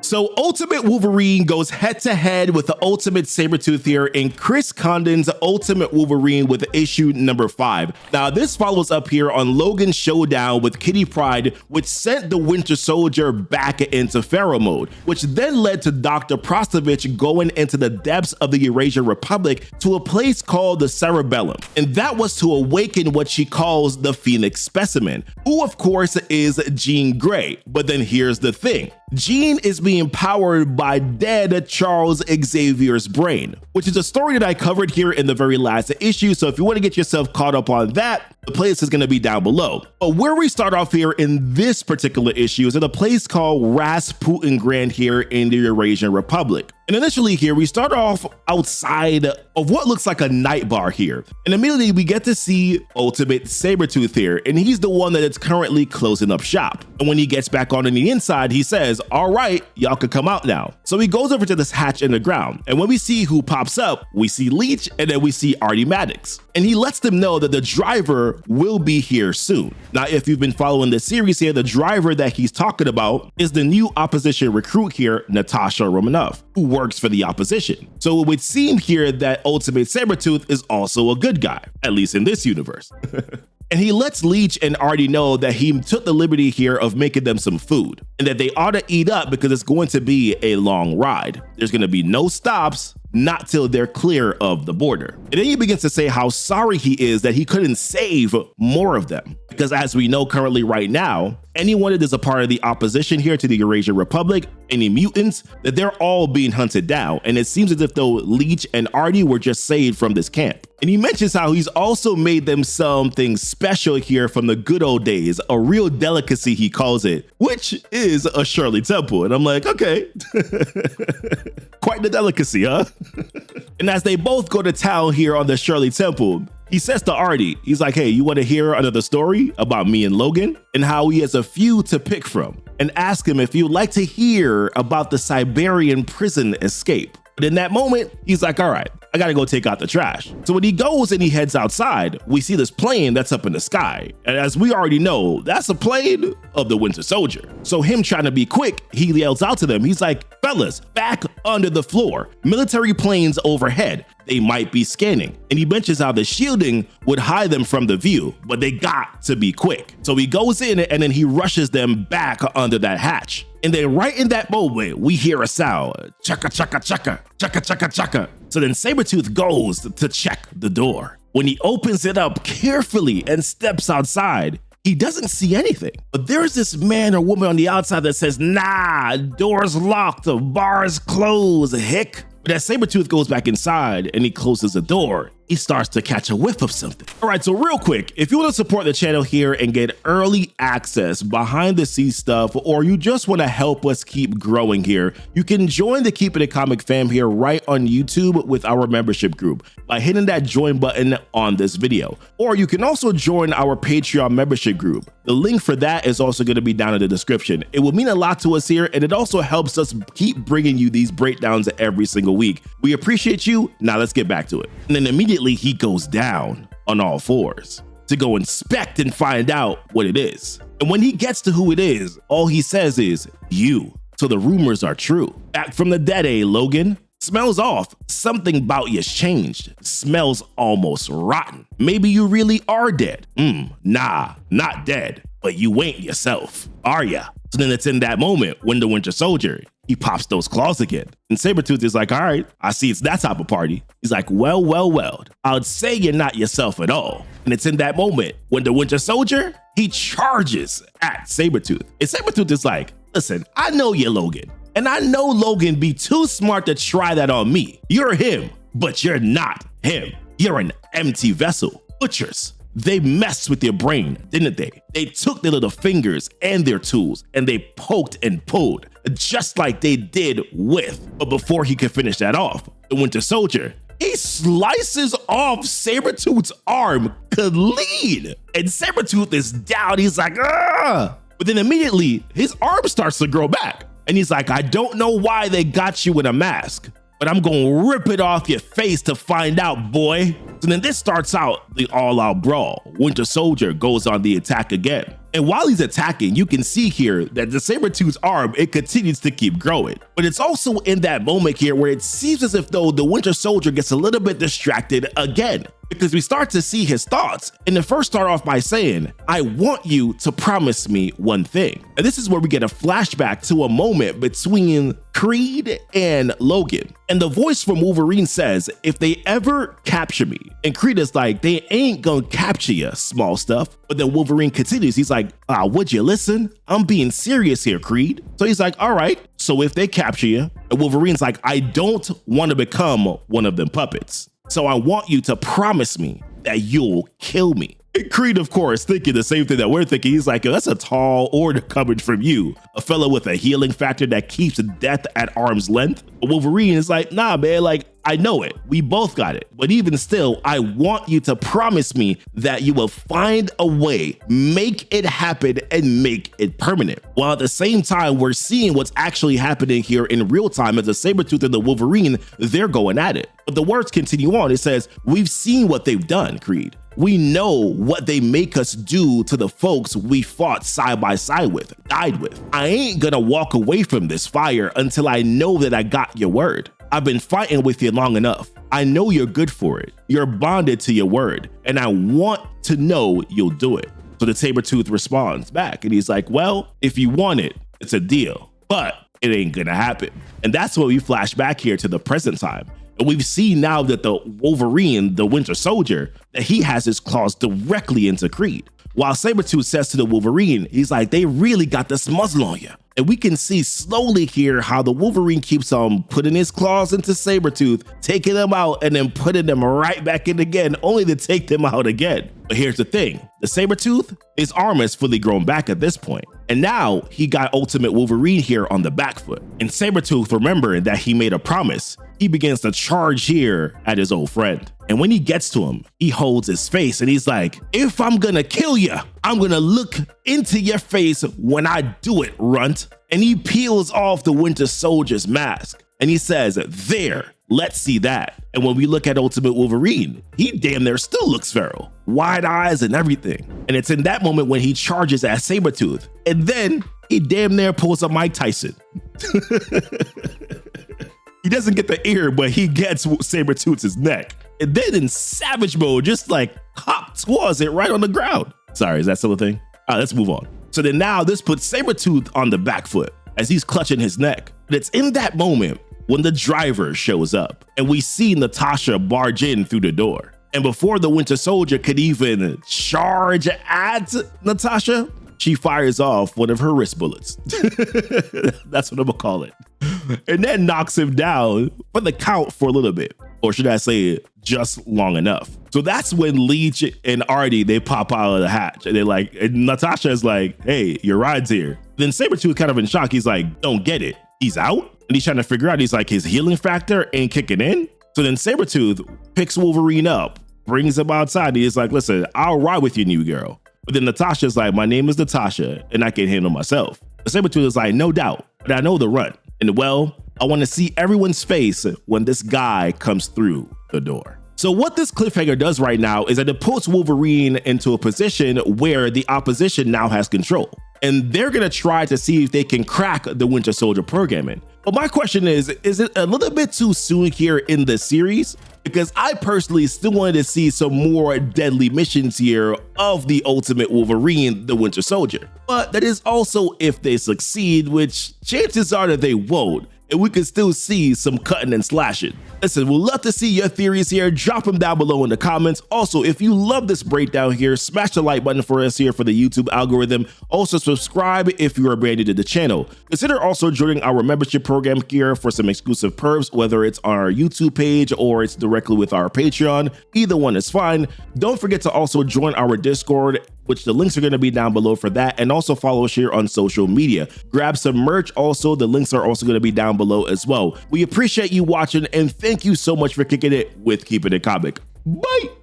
So Ultimate Wolverine goes head to head with the Ultimate Sabretooth here in Chris Condon's Ultimate Wolverine with issue number 5. Now this follows up here on Logan's showdown with Kitty Pryde, which sent the Winter Soldier back into Pharaoh mode, which then led to Dr. Prostovich going into the depths of the Eurasian Republic to a place called the Cerebellum. And that was to awaken what she calls the Phoenix Specimen, who of course is Jean Grey. But then here's the thing. Jean is being powered by dead Charles Xavier's brain, which is a story that I covered here in the very last issue. So if you want to get yourself caught up on that, the playlist is going to be down below. But where we start off here in this particular issue is at a place called Rasputin Grand here in the Eurasian Republic. And initially here, we start off outside of what looks like a night bar here. And immediately we get to see Ultimate Sabretooth here, and he's the one that is currently closing up shop. And when he gets back on the inside, he says, all right, y'all can come out now. So he goes over to this hatch in the ground. And when we see who pops up, we see Leech, and then we see Artie Maddox. And he lets them know that the driver will be here soon. Now, if you've been following this series here, the driver that he's talking about is the new opposition recruit here, Natasha Romanoff, who works for the opposition. So it would seem here that Ultimate Sabretooth is also a good guy, at least in this universe. And he lets Leech and Artie know that he took the liberty here of making them some food and that they ought to eat up because it's going to be a long ride. There's going to be no stops, not till they're clear of the border. And then he begins to say how sorry he is that he couldn't save more of them. Because as we know currently right now, anyone that is a part of the opposition here to the Eurasian Republic, any mutants, that they're all being hunted down. And it seems as if though Leech and Artie were just saved from this camp. And he mentions how he's also made them something special here from the good old days, a real delicacy he calls it, which is a Shirley Temple. And I'm like, okay, quite the delicacy, huh? And as they both go to town here on the Shirley Temple, he says to Artie, he's like, hey, you want to hear another story about me and Logan and how he has a few to pick from, and ask him if you'd like to hear about the Siberian prison escape. But in that moment, he's like, all right, I gotta go take out the trash. So when he goes and he heads outside, we see this plane that's up in the sky. And as we already know, that's a plane of the Winter Soldier. So him trying to be quick, he yells out to them. He's like, fellas, back under the floor. Military planes overhead. They might be scanning. And he mentions how the shielding would hide them from the view, but they got to be quick. So he goes in and then he rushes them back under that hatch. And then right in that moment, we hear a sound, chaka, chaka, chaka, chaka, chaka, chaka. So then Sabretooth goes to check the door. When he opens it up carefully and steps outside, he doesn't see anything. But there's this man or woman on the outside that says, nah, door's locked, the bar's closed, hick. But as Sabretooth goes back inside and he closes the door, he starts to catch a whiff of something. All right, so real quick, if you want to support the channel here and get early access, behind the scenes stuff, or you just want to help us keep growing here, you can join the Keepin' It Comic fam here right on YouTube with our membership group by hitting that join button on this video. Or you can also join our Patreon membership group. The link for that is also going to be down in the description. It will mean a lot to us here, and it also helps us keep bringing you these breakdowns every single week. We appreciate you. Now let's get back to it. And then immediately he goes down on all fours to go inspect and find out what it is. And when he gets to who it is, all he says is, you. So the rumors are true. Back from the dead, Logan? Smells off. Something about you's changed. Smells almost rotten. Maybe you really are dead. Nah, not dead, but you ain't yourself, are ya? So then it's in that moment when the Winter Soldier, he pops those claws again. And Sabretooth is like, all right, I see it's that type of party. He's like, well, I'd say you're not yourself at all. And it's in that moment when the Winter Soldier, he charges at Sabretooth. And Sabretooth is like, listen, I know you're Logan. And I know Logan be too smart to try that on me. You're him, but you're not him. You're an empty vessel. Butchers. They messed with your brain, didn't they? They took their little fingers and their tools and they poked and pulled, just like they did with. But before he could finish that off, the Winter Soldier, he slices off Sabretooth's arm clean. And Sabretooth is down. He's like, ah! But then immediately his arm starts to grow back. And he's like, I don't know why they got you in a mask, but I'm gonna rip it off your face to find out, boy. So then this starts out the all-out brawl. Winter Soldier goes on the attack again. And while he's attacking, you can see here that the Sabretooth's arm, it continues to keep growing. But it's also in that moment here where it seems as if though the Winter Soldier gets a little bit distracted again, because we start to see his thoughts. And the first start off by saying, I want you to promise me one thing. And this is where we get a flashback to a moment between Creed and Logan. And the voice from Wolverine says, if they ever capture me, and Creed is like, they ain't gonna capture you, small stuff. But then Wolverine continues, he's like, would you listen? I'm being serious here, Creed. So he's like, all right, so if they capture you, and Wolverine's like, I don't want to become one of them puppets. So I want you to promise me that you'll kill me. And Creed, of course, thinking the same thing that we're thinking. He's like, yo, that's a tall order coming from you, a fellow with a healing factor that keeps death at arm's length. But Wolverine is like, nah, man, like, I know it. We both got it. But even still, I want you to promise me that you will find a way, make it happen, and make it permanent. While at the same time, we're seeing what's actually happening here in real time as the Sabretooth and the Wolverine, they're going at it. But the words continue on. It says, we've seen what they've done, Creed. We know what they make us do to the folks we fought side by side with, died with. I ain't gonna walk away from this fire until I know that I got your word. I've been fighting with you long enough. I know you're good for it. You're bonded to your word, and I want to know you'll do it. So the Sabretooth responds back, and he's like, well, if you want it, it's a deal, but it ain't gonna happen. And that's when we flash back here to the present time. And we've seen now that the Wolverine, the Winter Soldier, that he has his claws directly into Creed. While Sabretooth says to the Wolverine, he's like, they really got this muzzle on you. And we can see slowly here how the Wolverine keeps on putting his claws into Sabretooth, taking them out, and then putting them right back in again, only to take them out again. But here's the thing, the Sabretooth, his arm is fully grown back at this point. And now he got Ultimate Wolverine here on the back foot. And Sabretooth, remembering that he made a promise, he begins to charge here at his old friend. And when he gets to him, he holds his face and he's like, if I'm gonna kill you, I'm gonna look into your face when I do it, runt. And he peels off the Winter Soldier's mask and he says, there, let's see that. And when we look at Ultimate Wolverine, he damn near still looks feral, wide eyes and everything. And it's in that moment when he charges at Sabretooth. And then he damn near pulls a Mike Tyson. He doesn't get the ear, but he gets Sabretooth's neck. And then in savage mode, just like hop towards it right on the ground. Sorry, is that still a thing? All right, let's move on. So then now this puts Sabretooth on the back foot as he's clutching his neck. But it's in that moment when the driver shows up and we see Natasha barge in through the door. And before the Winter Soldier could even charge at Natasha, she fires off one of her wrist bullets. That's what I'm gonna call it. And then knocks him down for the count for a little bit. Or should I say just long enough. So that's when Leech and Artie, they pop out of the hatch and they're like, and Natasha is like, hey, your ride's here. Then Sabretooth kind of in shock. He's like, don't get it. He's out? And he's trying to figure out, he's like, his healing factor ain't kicking in? So then Sabretooth picks Wolverine up, brings him outside. And he's like, listen, I'll ride with you, new girl. But then Natasha's like, my name is Natasha and I can handle myself. Sabretooth is like, no doubt, but I know the run. And well, I want to see everyone's face when this guy comes through the door. So what this cliffhanger does right now is that it puts Wolverine into a position where the opposition now has control. And they're going to try to see if they can crack the Winter Soldier programming. But my question is it a little bit too soon here in the series? Because I personally still wanted to see some more deadly missions here of the Ultimate Wolverine, the Winter Soldier. But that is also if they succeed, which chances are that they won't. And we can still see some cutting and slashing. Listen, we'd love to see your theories here. Drop them down below in the comments. Also, if you love this breakdown here, smash the like button for us here for the YouTube algorithm. Also, subscribe if you are brand new to the channel. Consider also joining our membership program here for some exclusive perks, whether it's on our YouTube page or it's directly with our Patreon. Either one is fine. Don't forget to also join our Discord, which the links are going to be down below for that, and also follow us here on social media. Grab some merch also. The links are also going to be down below as well. We appreciate you watching, and thank you so much for kicking it with Keepin' It Comic. Bye!